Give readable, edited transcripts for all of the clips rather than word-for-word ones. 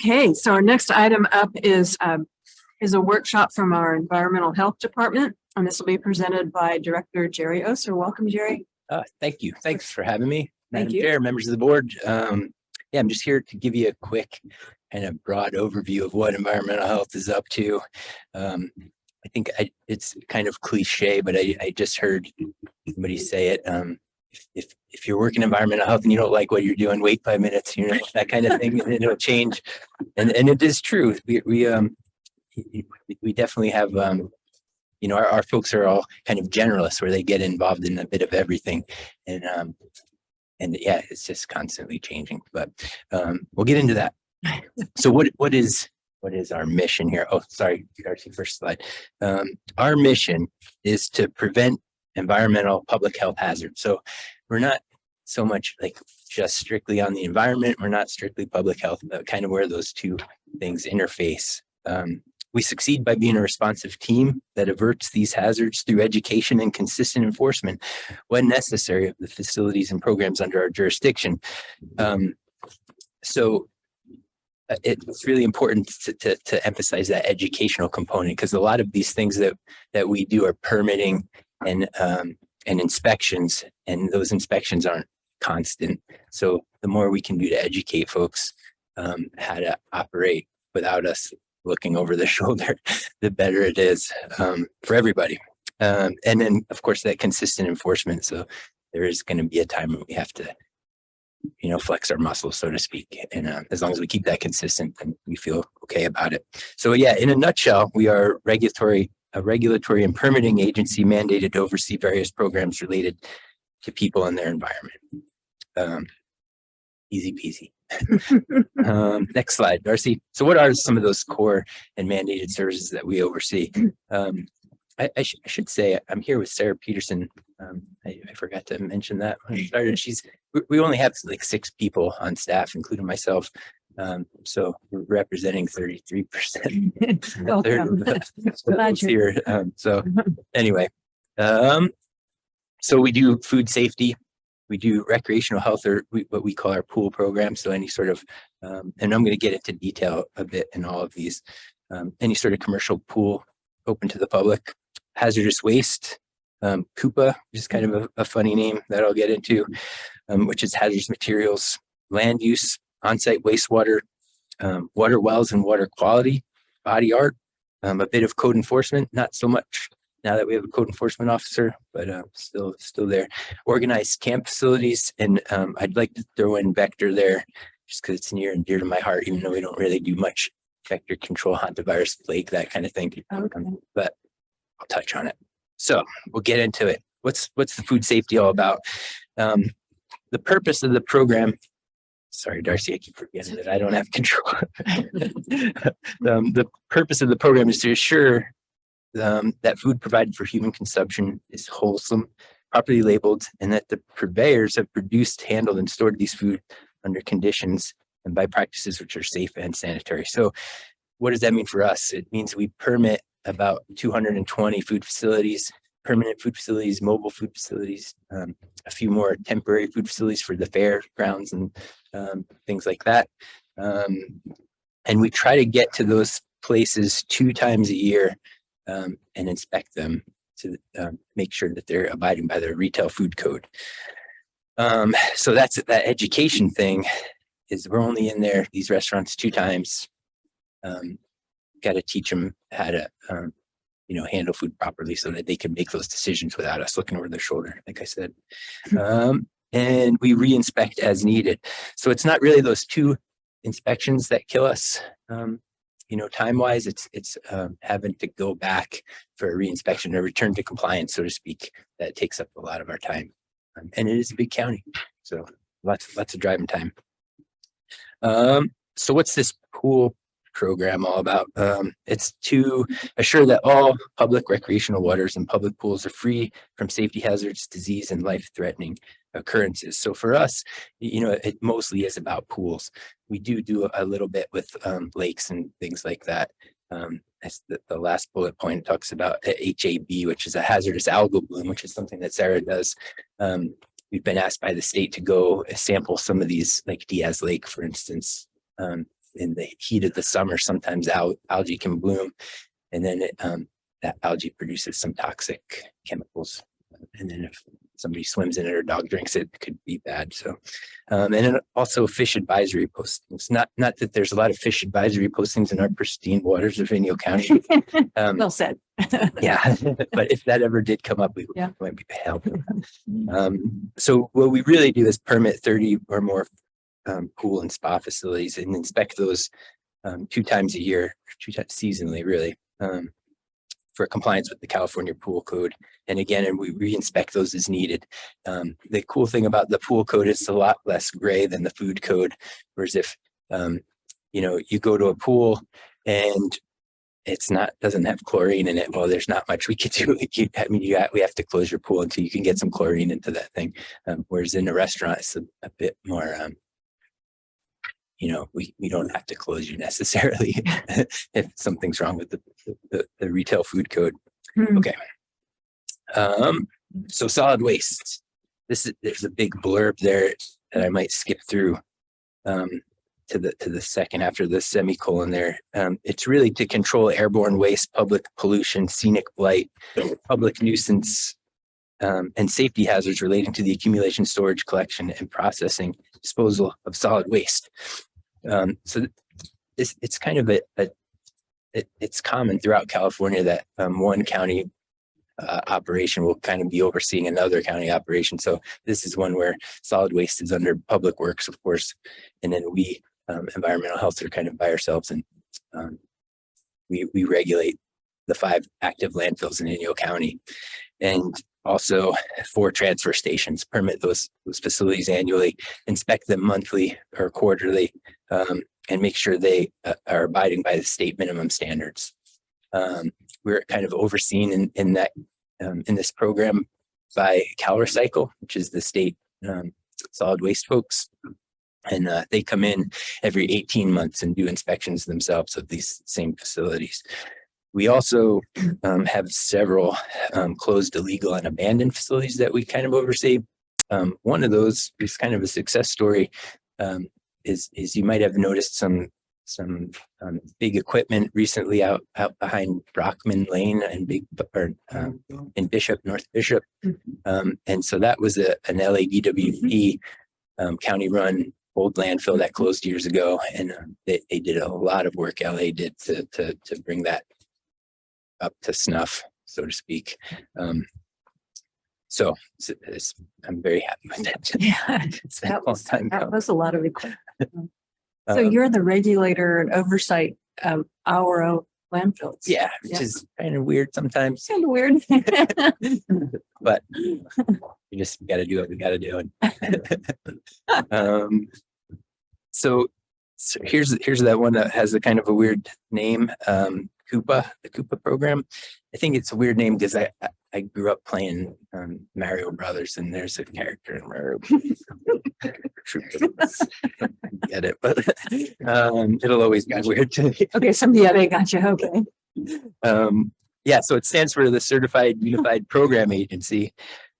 Okay, so our next item up is a workshop from our environmental health department, and this will be presented by Director Jerry Oser. Welcome, Jerry. Thank you. Thanks for having me. Thank Madam you. Chair, members of the board. Yeah, I'm just here to give you a quick kind of broad overview of what environmental health is up to. I think it's kind of cliche, but I just heard somebody say it. If you're working environmental health and you don't like what you're doing, wait 5 minutes, you know, that kind of thing, and it'll change. And it is true. We definitely have, you know, our folks are all kind of generalists where they get involved in a bit of everything. And yeah, it's just constantly changing, but we'll get into that. So what is our mission here? Oh, sorry, Darcy, first slide. Our mission is to prevent environmental public health hazards. So we're not so much like just strictly on the environment. We're not strictly public health, but kind of where those two things interface. We succeed by being a responsive team that averts these hazards through education and consistent enforcement when necessary of the facilities and programs under our jurisdiction. So it's really important to emphasize that educational component, because a lot of these things that we do are permitting and inspections, and those inspections aren't constant. So the more we can do to educate folks how to operate without us looking over the shoulder, the better it is for everybody. And then, of course, that consistent enforcement. So there is going to be a time when we have to, you know, flex our muscles, so to speak. And as long as we keep that consistent, then we feel okay about it. So yeah, in a nutshell, we are a regulatory and permitting agency mandated to oversee various programs related to people and their environment. Easy peasy. Next slide, Darcy. So what are some of those core and mandated services that we oversee? I should say I'm here with Sarah Peterson. I forgot to mention that when I started. We only have like 6 people on staff, including myself. So we're representing 33%. Here. So anyway, so we do food safety. We do recreational health, or what we call our pool program. So any sort of, and I'm going to get into detail a bit in all of these, any sort of commercial pool open to the public, hazardous waste, CUPA, which is kind of a funny name that I'll get into, which is hazardous materials, land use, on-site wastewater, water wells and water quality, body art, a bit of code enforcement, not so much now that we have a code enforcement officer, but still there. Organized camp facilities, and I'd like to throw in vector there, just because it's near and dear to my heart, even though we don't really do much vector control, hantavirus, plague, that kind of thing. Okay. But I'll touch on it. So we'll get into it. What's the food safety all about? The purpose of the program. Sorry, Darcy, I keep forgetting that I don't have control. The purpose of the program is to assure that food provided for human consumption is wholesome, properly labeled, and that the purveyors have produced, handled, and stored these food under conditions and by practices which are safe and sanitary. So what does that mean for us? It means we permit about 220 food facilities, permanent food facilities, mobile food facilities, a few more temporary food facilities for the fairgrounds and things like that. And we try to get to those places 2 times a year and inspect them to make sure that they're abiding by the retail food code. So that's that education thing, is we're only in there, these restaurants, 2 times. Got to teach them how to, you know, handle food properly so that they can make those decisions without us looking over their shoulder, like I said. And we re-inspect as needed. So it's not really those 2 inspections that kill us. You know, time-wise, it's having to go back for a re-inspection or return to compliance, so to speak. That takes up a lot of our time, and it is a big county, so lots of driving time. So what's this pool program all about? It's to assure that all public recreational waters and public pools are free from safety hazards, disease, and life-threatening occurrences. So for us, you know, it mostly is about pools. We do a little bit with lakes and things like that. As the last bullet point talks about HAB, which is a hazardous algal bloom, which is something that Sarah does. We've been asked by the state to go sample some of these, like Diaz Lake, for instance, in the heat of the summer, sometimes algae can bloom, and then that algae produces some toxic chemicals. And then if somebody swims in it or a dog drinks it, it could be bad. So, and then also fish advisory postings. Not that there's a lot of fish advisory postings in our pristine waters of Inyo County. Well said. Yeah, but if that ever did come up, we might be helping. So what we really do is permit 30 or more pool and spa facilities and inspect those 2 times a year, 2 times seasonally, really, for compliance with the California Pool Code. And again, and we re-inspect those as needed. The cool thing about the pool code is it's a lot less gray than the food code. Whereas if you go to a pool and doesn't have chlorine in it, well, there's not much we could do. We have to close your pool until you can get some chlorine into that thing. Whereas in a restaurant, it's a bit more, we don't have to close you necessarily if something's wrong with the retail food code. Okay. So solid waste. There's a big blurb there that I might skip through to the second after the semicolon there. It's really to control airborne waste, public pollution, scenic blight, public nuisance, and safety hazards relating to the accumulation, storage, collection, and processing, disposal of solid waste. So it's kind of it's common throughout California that one county operation will kind of be overseeing another county operation. So this is one where solid waste is under public works, of course, and then we environmental health are kind of by ourselves, and we regulate the 5 active landfills in Inyo County, and also 4 transfer stations. Permit those facilities annually, inspect them monthly or quarterly, and make sure they are abiding by the state minimum standards. We're kind of overseen in this program by CalRecycle, which is the state solid waste folks. And they come in every 18 months and do inspections themselves of these same facilities. We also have several closed, illegal, and abandoned facilities that we kind of oversee. One of those is kind of a success story. Is you might have noticed some big equipment recently out behind Brockman Lane and in North Bishop, and so that was an LADWP county-run old landfill that closed years ago, and they did a lot of work. LA did to bring that up to snuff, so to speak. So I'm very happy with that. Yeah, It's been a long time that ago. was a lot of equipment. So you're the regulator and oversight of our landfills. Yeah, which is kind of weird sometimes, Kind of weird. but you just got to do what we got to do. So here's that one that has a kind of a weird name, Koopa, the Koopa program. I think it's a weird name because I grew up playing Mario Brothers, and there's a character in Mario. Get it, but it'll always be weird to me. Okay, they got you. Okay. Yeah, so it stands for the Certified Unified Program Agency,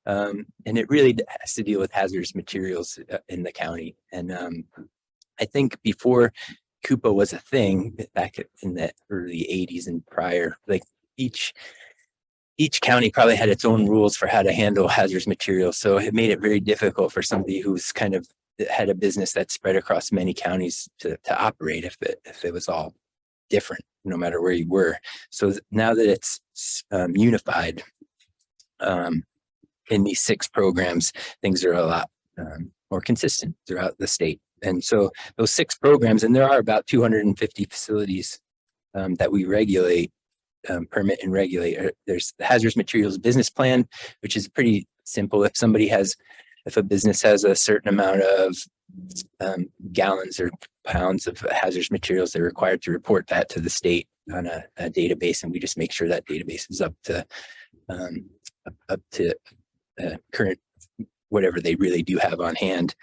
and it really has to deal with hazardous materials in the county. And I think before Koopa was a thing, back in the early 80s and prior, like each county probably had its own rules for how to handle hazardous materials. So it made it very difficult for somebody who's kind of had a business that spread across many counties to operate if it was all different, no matter where you were. So now that it's unified in these 6 programs, things are a lot more consistent throughout the state. And so those 6 programs, and there are about 250 facilities that we regulate, permit and regulate. There's the hazardous materials business plan, which is pretty simple. If a business has a certain amount of gallons or pounds of hazardous materials, they're required to report that to the state on a database, and we just make sure that database is up to current, whatever they really do have on hand.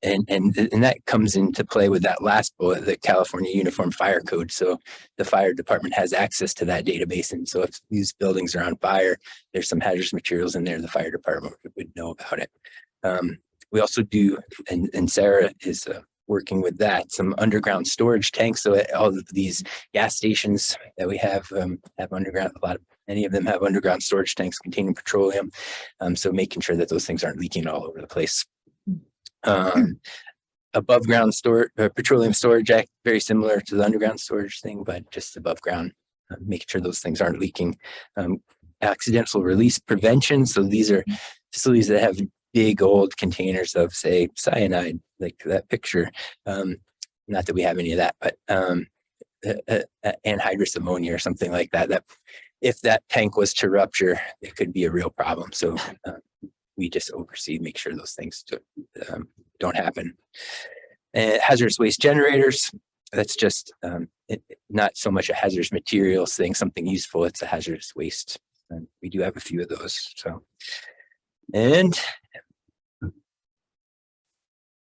And that comes into play with that last bullet, the California Uniform Fire Code. So the fire department has access to that database. And so if these buildings are on fire, there's some hazardous materials in there, the fire department would know about it. We also do, and Sarah is working with that. Some underground storage tanks. So all of these gas stations that we have underground, many of them have underground storage tanks containing petroleum. So making sure that those things aren't leaking all over the place. Above ground petroleum storage act, very similar to the underground storage thing, but just above ground, making sure those things aren't leaking. Accidental release prevention. So these are facilities that have big old containers of, say, cyanide, like that picture. Not that we have any of that, but anhydrous ammonia or something like that. That if that tank was to rupture, it could be a real problem. So we just oversee, make sure those things don't happen. Hazardous waste generators. That's just not so much a hazardous materials thing, something useful. It's a hazardous waste. We do have a few of those. So, and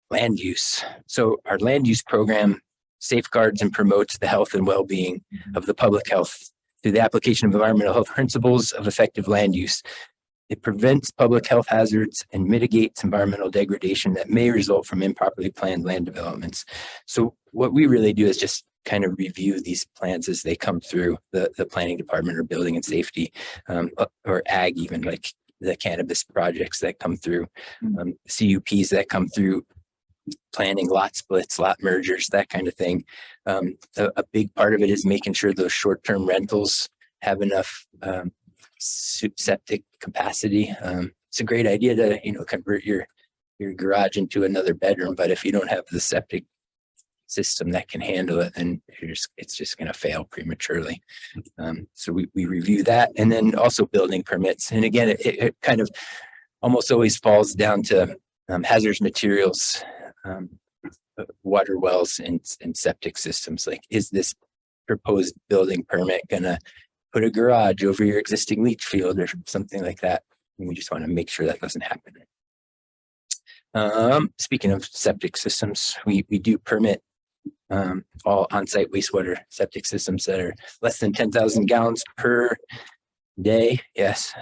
land use. So our land use program safeguards and promotes the health and well-being of the public health through the application of environmental health principles of effective land use. It prevents public health hazards and mitigates environmental degradation that may result from improperly planned land developments. So what we really do is just kind of review these plans as they come through the planning department or building and safety, or ag, even like the cannabis projects that come through, CUPs that come through, planning lot splits, lot mergers, that kind of thing. A big part of it is making sure those short-term rentals have enough septic capacity. It's a great idea to convert your garage into another bedroom, but if you don't have the septic system that can handle it, then it's just going to fail prematurely. So we review that, and then also building permits. And again, it kind of almost always falls down to hazardous materials, water wells, and septic systems. Like, is this proposed building permit going to put a garage over your existing leach field or something like that? And we just want to make sure that doesn't happen. Speaking of septic systems, we do permit all on-site wastewater septic systems that are less than 10,000 gallons per day. Yes.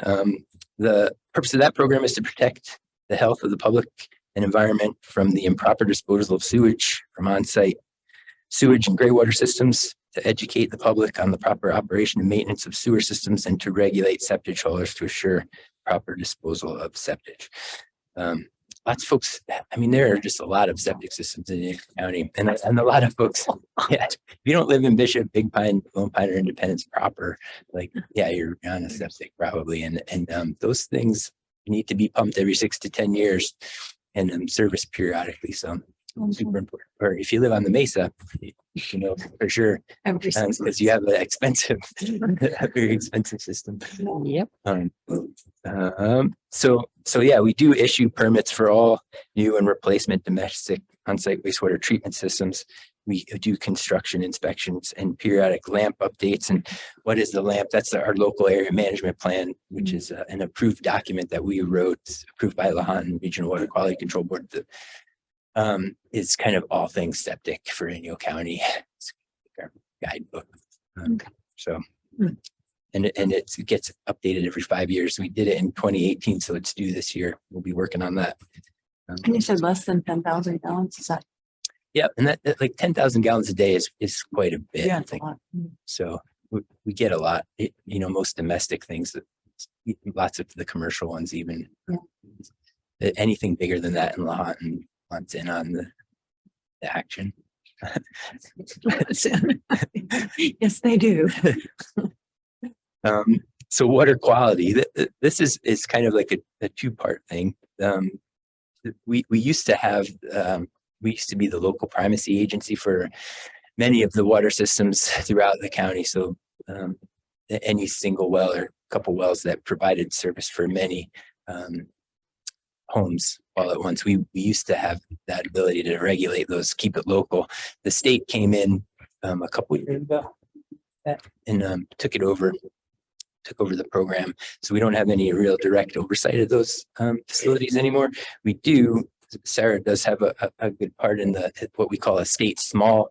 The purpose of that program is to protect the health of the public and environment from the improper disposal of sewage from on-site sewage and greywater systems, to educate the public on the proper operation and maintenance of sewer systems, and to regulate septic haulers to assure proper disposal of septic. Lots of folks, I mean, there are just a lot of septic systems in the county, and a lot of folks, yeah, if you don't live in Bishop, Big Pine, Lone Pine, or Independence proper, like, yeah, you're on a septic probably. And those things need to be pumped every 6 to 10 years and serviced periodically. So super important. Or if you live on the Mesa, for sure, because you have an expensive, very expensive system. Yep. So yeah, we do issue permits for all new and replacement domestic on-site wastewater treatment systems. We do construction inspections and periodic LAMP updates. And what is the LAMP? That's our local area management plan, which is an approved document that we wrote, approved by Lahontan Regional Water Quality Control Board. Is kind of all things septic for Inyo County. It's our guidebook. So, and it gets updated every 5 years. We did it in 2018, so it's due this year. We'll be working on that. And you said less than 10,000 gallons. Is that? Yeah, and that like 10,000 gallons a day is quite a bit. Yeah, I think. So we get a lot. Most domestic things, lots of the commercial ones, even anything bigger than that in Lahontan wants in on the action. Yes, they do. So water quality, this is kind of like a two-part thing. We used to be the local primacy agency for many of the water systems throughout the county. So any single well or couple wells that provided service for many homes all at once. We used to have that ability to regulate those, keep it local. The state came in a couple of years ago and took over the program. So we don't have any real direct oversight of those facilities anymore. We do. Sarah does have a good part in what we call a state small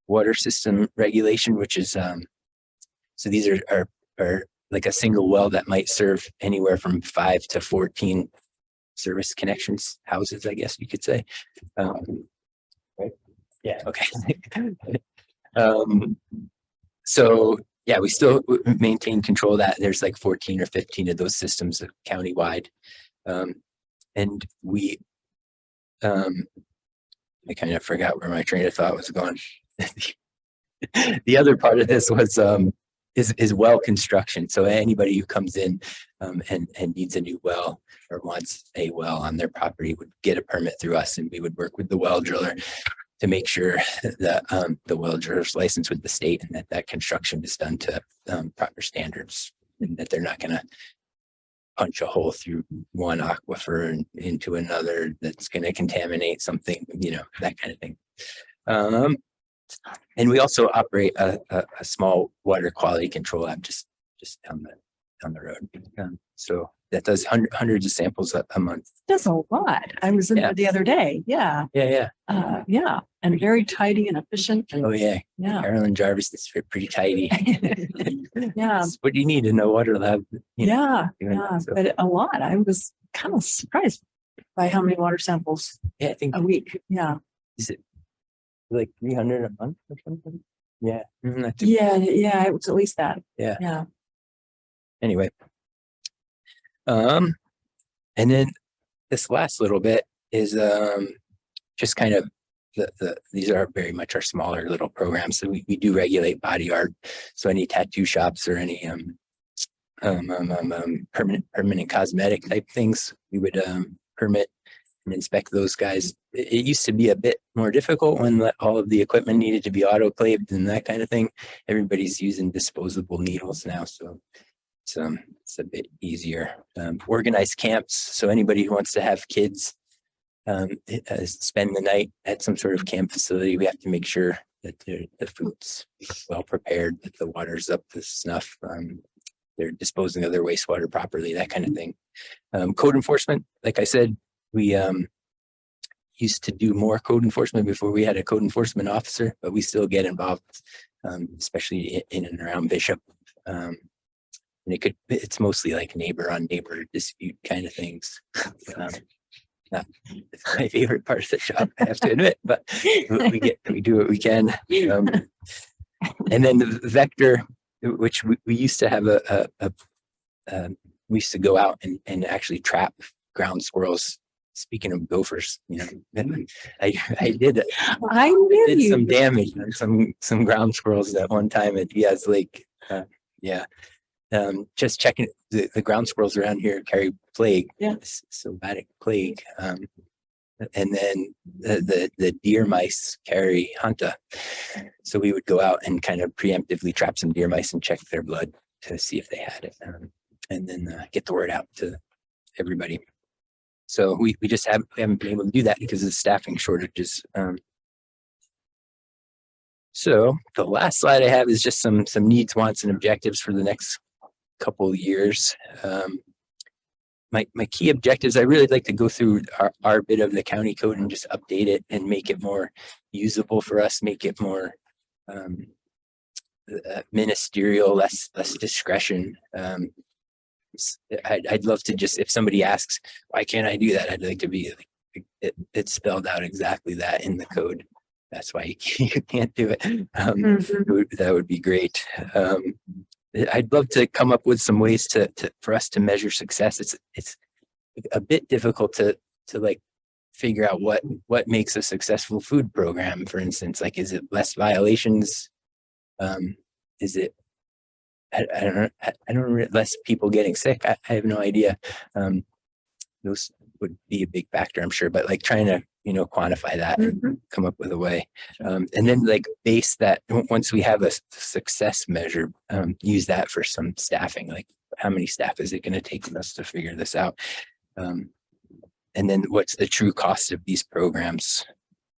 water system regulation, which is so these are like a single well that might serve anywhere from 5 to 14 service connections, houses, I guess you could say. Right? Yeah. Okay. So yeah, we still maintain control of that. There's like 14 or 15 of those systems countywide. And we, I kind of forgot where my train of thought was going. The other part of this was, is well construction. So anybody who comes in, and needs a new well or wants a well on their property would get a permit through us, and we would work with the well driller to make sure that the well driller's licensed with the state, and that construction is done to proper standards, and that they're not going to punch a hole through one aquifer and into another that's going to contaminate something, that kind of thing. And we also operate a small water quality control lab just down the road. So that does hundreds of samples a month. That's a lot. I was in there the other day. Yeah. Yeah. Yeah. And very tidy and efficient. And, Oh yeah. Yeah. Carolyn Jarvis is pretty tidy. Yeah. That's what you need in a water lab. Yeah. So. But a lot. I was kind of surprised by how many water samples I think a week. Yeah. Is it like 300 a month or something? Yeah. Yeah. It was at least that. Yeah. Anyway. And then this last little bit is just kind of these are very much our smaller little programs. So we do regulate body art. So any tattoo shops or any permanent cosmetic type things, we would permit and inspect those guys. It used to be a bit more difficult when all of the equipment needed to be autoclaved and that kind of thing. Everybody's using disposable needles now, so it's a bit easier. Organized camps, so anybody who wants to have kids spend the night at some sort of camp facility, we have to make sure that the food's well prepared, that the water's up to snuff, they're disposing of their wastewater properly, that kind of thing. Code enforcement, like I said, we used to do more code enforcement before we had a code enforcement officer, but we still get involved, especially in and around Bishop. And it's mostly like neighbor on neighbor dispute kind of things. Not my favorite part of the job, I have to admit, but we do what we can. And then the vector, which we used to have we used to go out and actually trap ground squirrels. Speaking of gophers, I did some damage on some ground squirrels at one time at Diaz Lake. Just checking, the ground squirrels around here carry plague, somatic plague, and then the deer mice carry hanta. So we would go out and kind of preemptively trap some deer mice and check their blood to see if they had it, and then get the word out to everybody. So we just haven't been able to do that because of staffing shortages. So the last slide I have is just some needs, wants, and objectives for the next couple of years. My key objectives, I really like to go through our bit of the county code and just update it and make it more usable for us, make it more ministerial, less discretion. I'd love to just, if somebody asks, why can't I do that? I'd like to be like, it's spelled out exactly that in the code. That's why you can't do it. That would be great. I'd love to come up with some ways for us to measure success. It's a bit difficult to like figure out what makes a successful food program, for instance. Like, is it less violations? Is it, I don't know, less people getting sick? I have no idea. Those would be a big factor, I'm sure, but like trying to, quantify that and come up with a way. And then like base that, once we have a success measure, use that for some staffing, like how many staff is it going to take for us to figure this out? And then what's the true cost of these programs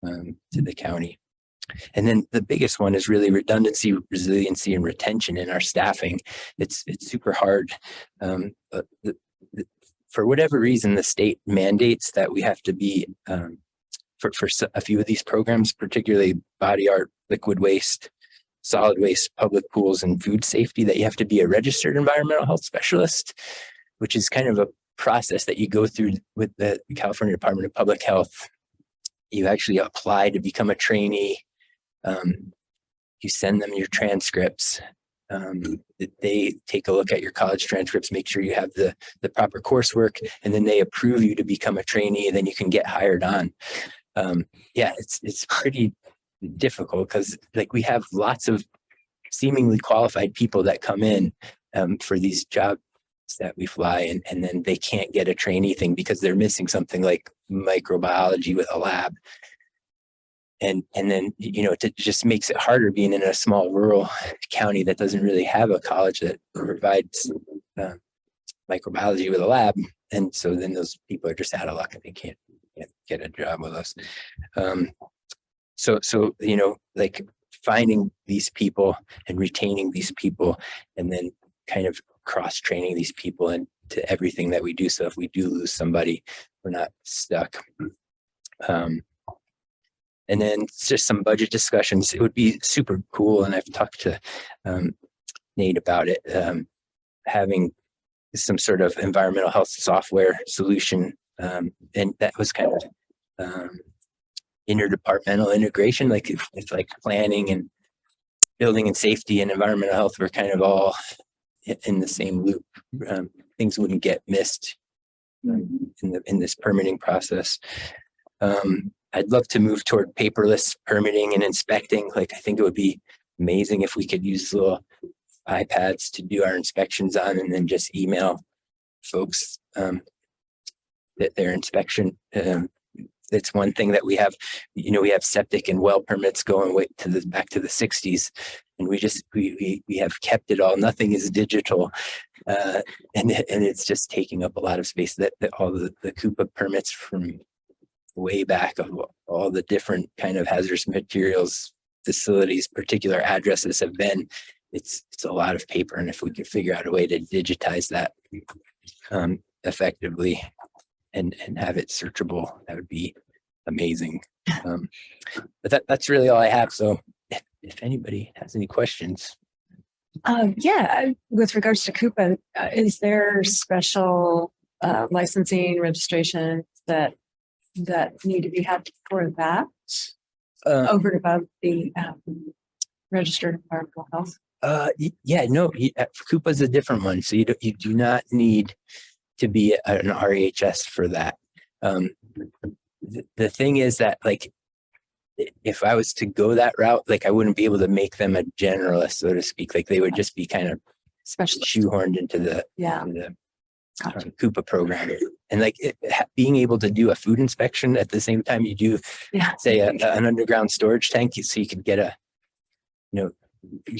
to the county? And then the biggest one is really redundancy, resiliency, and retention in our staffing. It's super hard. For whatever reason, the state mandates that we have to be, for a few of these programs, particularly body art, liquid waste, solid waste, public pools, and food safety, that you have to be a registered environmental health specialist, which is kind of a process that you go through with the California Department of Public Health. you actually apply to become a trainee. You send them your transcripts. They take a look at your college transcripts, make sure you have the proper coursework, and then they approve you to become a trainee, and then you can get hired on. Yeah, it's pretty difficult because like we have lots of seemingly qualified people that come in for these jobs that we fly, and then they can't get a trainee thing because they're missing something like microbiology with a lab. And then, it just makes it harder being in a small rural county that doesn't really have a college that provides microbiology with a lab. And so then those people are just out of luck and they can't get a job with us. So, like finding these people and retaining these people and then kind of cross-training these people into everything that we do. So if we do lose somebody, we're not stuck. And then it's just some budget discussions. It would be super cool. And I've talked to Nate about it, having some sort of environmental health software solution. And that was kind of interdepartmental integration, like it's like planning and building and safety and environmental health were kind of all in the same loop. Things wouldn't get missed in this permitting process. I'd love to move toward paperless permitting and inspecting. Like, I think it would be amazing if we could use little iPads to do our inspections on and then just email folks that their inspection. It's one thing that we have, we have septic and well permits going way to back to the 60s. And we have kept it all. Nothing is digital. And it's just taking up a lot of space that all the Coupa permits from way back of all the different kind of hazardous materials facilities, particular addresses have been, it's a lot of paper. And if we could figure out a way to digitize that effectively and have it searchable, that would be amazing. But that's really all I have. So if anybody has any questions. With regards to Coupa, is there special licensing registration that need to be had for that over and above the registered environmental health? Coupa is a different one. So you do not need to be an REHS for that. The thing is that, like, if I was to go that route, like I wouldn't be able to make them a generalist, so to speak. Like they would just be kind of shoehorned into the Coupa program. And like being able to do a food inspection at the same time you do, say, an underground storage tank, so you could get you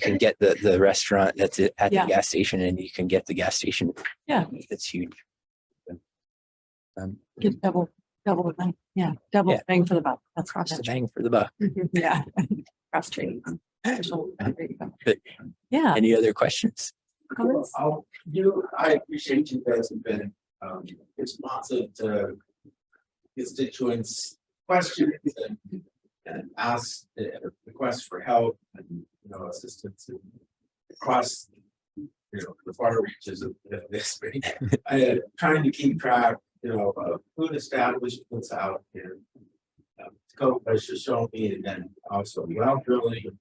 can get the restaurant that's at the gas station, and you can get the gas station. Yeah, that's huge. Get double thing. Double bang for the buck. That's cross the bang for the buck. Yeah, cross training. Any other questions? I appreciate you guys have been responsive to constituents' questions and ask requests for help and assistance across the far reaches of this. I trying to keep track of food establishments out here. Scope has just shown me, and then also well drilling,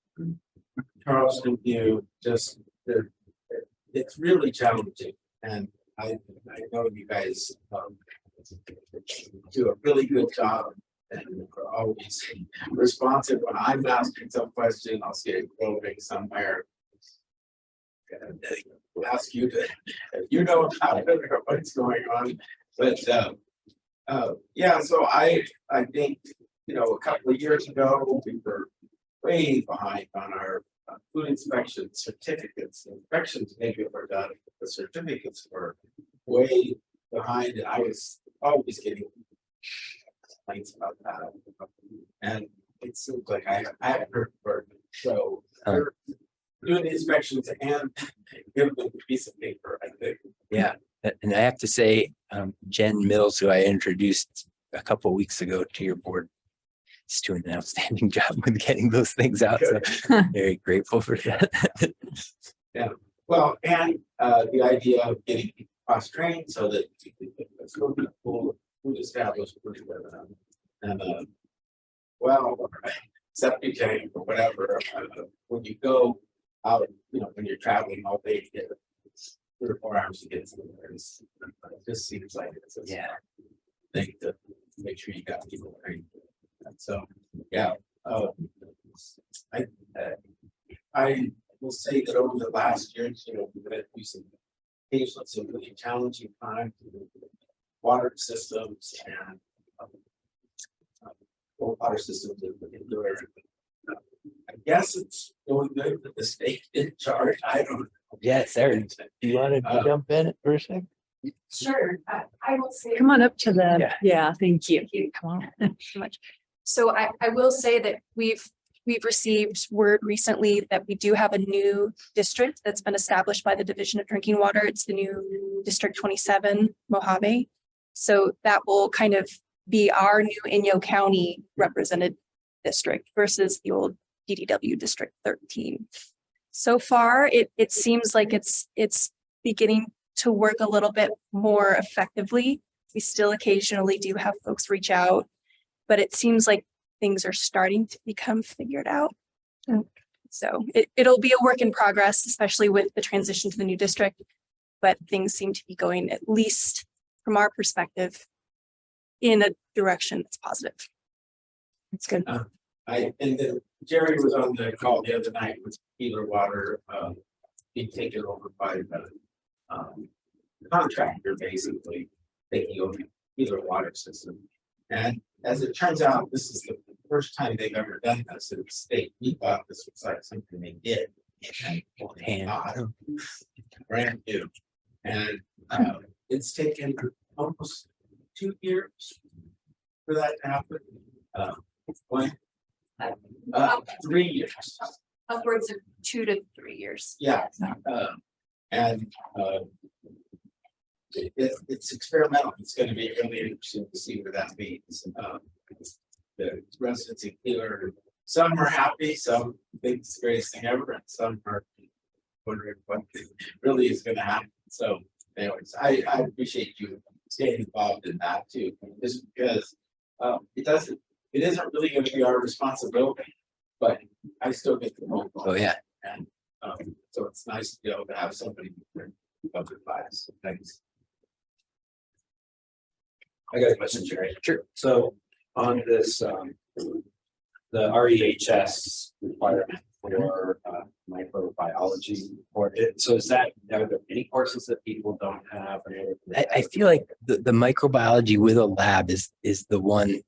Charleston View, just it's really challenging, and I know you guys do a really good job and are always responsive. When I'm asking some question, I'll see it roving somewhere. And we'll ask you to, if you know about it or what's going on. But so I think a couple of years ago we were way behind on our food inspection certificates. Inspections maybe were done, but the certificates were way behind, and I was always getting complaints about that. And it seems like I haven't heard word. So they're doing the inspections and giving them a piece of paper, I think. Yeah, and I have to say, Jen Mills, who I introduced a couple of weeks ago to your board, is doing an outstanding job with getting those things out. So very grateful for that. Yeah. Well, and the idea of getting people cross-trained so that it's going to be cool, food established, and well, septic tank or whatever, when you go out, when you're traveling all day, you get 3 or 4 hours to get somewhere. It just seems like it's a thing to make sure you got people trained. And so, yeah, I will say that over the last years, we've been using some really challenging times, water systems and water systems in particular. I guess it's going good with the state in charge. I don't know. Yeah, Sarah, do you want to jump in for a second? Sure, I will say. Come on up to the, Yeah. yeah, thank you. Come on. So much. So I will say that we've received word recently that we do have a new district that's been established by the Division of Drinking Water. It's the new District 27 Mojave. So that will kind of be our new Inyo County represented district versus the old DDW District 13. So far, it seems like it's beginning to work a little bit more effectively. We still occasionally do have folks reach out, but it seems like things are starting to become figured out. So it'll be a work in progress, especially with the transition to the new district, but things seem to be going, at least from our perspective, in a direction that's positive. That's good. And then Jerry was on the call the other night with Healer Water, being taken over by the contractor, basically taking over Healer Water system. And as it turns out, this is the first time they've ever done this in the state. We thought this was like something they did. Brand new. And it's taken almost 2 years for that to happen. 3 years. Upwards of 2 to 3 years. Yeah. It's experimental. It's going to be really interesting to see where that leads. The residents in Healer, some are happy, some think it's the greatest thing ever, and some are wondering what really is going to happen. So, anyways, I appreciate you staying involved in that too, just because it isn't really going to be our responsibility, but I still get the phone call. Oh, yeah. And so it's nice to be able to have somebody of advice. Thanks. I got a question, Jerry. Sure. So on this, the REHS requirement for microbiology, so is that, are there any courses that people don't have? I feel like the microbiology with a lab is the one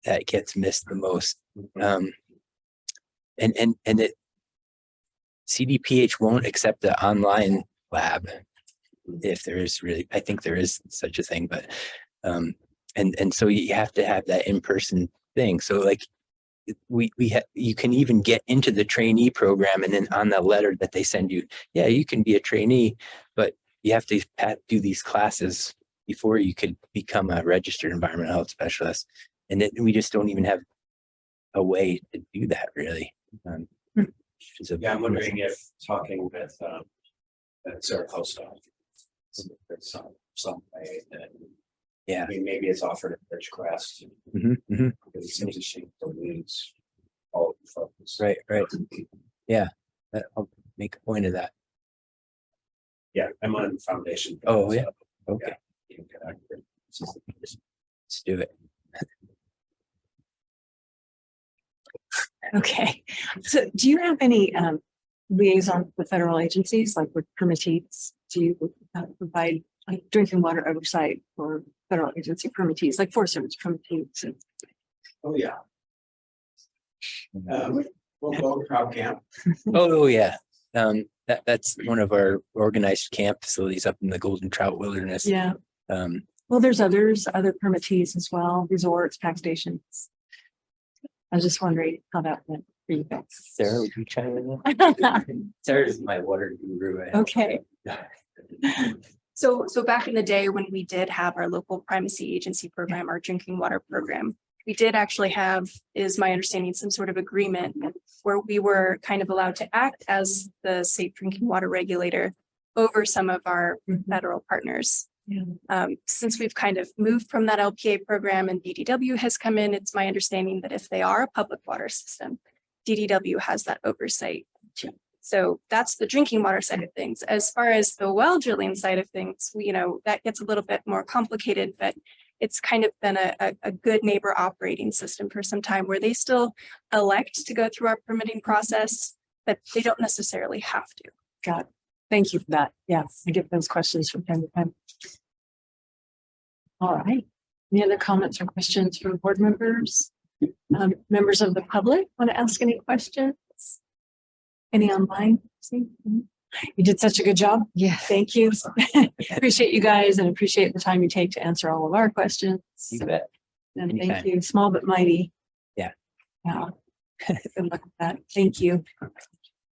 that gets missed the most. And it CDPH won't accept the online lab if there is really, I think there is such a thing, but and so you have to have that in-person thing. So like you can even get into the trainee program, and then on the letter that they send you, yeah, you can be a trainee, but you have to do these classes before you could become a registered environmental health specialist. And we just don't even have a way to do that really. Yeah, I'm wondering if talking with Sarah Costoff, there's some way that, yeah, I mean, maybe it's offered at Ridgecrest, because because it seems a shame to lose all of the focus. right. Yeah, I'll make a point of that. Yeah, I'm on the foundation. Oh, yeah. Okay, Yeah. let's do it. Okay. So do you have any liaison with federal agencies, like with permittees? Do you provide like drinking water oversight for federal agency permittees, like Forest Service permittees? Oh, yeah. We'll go to Trout Camp. Oh yeah. That's one of our organized camp facilities up in the Golden Trout Wilderness. Yeah. Well, there's other permittees as well, resorts, pack stations. I was just wondering how that went for you guys. Sarah, would you chime in? Sarah's my water guru. Okay. So back in the day when we did have our local primacy agency program, our drinking water program, we did actually have, is my understanding, some sort of agreement where we were kind of allowed to act as the safe drinking water regulator over some of our federal partners. Since we've kind of moved from that LPA program and DDW has come in, it's my understanding that if they are a public water system, DDW has that oversight. So that's the drinking water side of things. As far as the well drilling side of things, that gets a little bit more complicated, but it's kind of been a good neighbor operating system for some time where they still elect to go through our permitting process, but they don't necessarily have to. Got it. Thank you for that. Yes, I get those questions from time to time. All right. Any other comments or questions from board members? Members of the public want to ask any questions? Any online? You did such a good job. Yeah. Thank you. Appreciate you guys and appreciate the time you take to answer all of our questions. You bet. And Anytime. thank you. Small but mighty. Yeah. Yeah. Good luck with that. Thank you.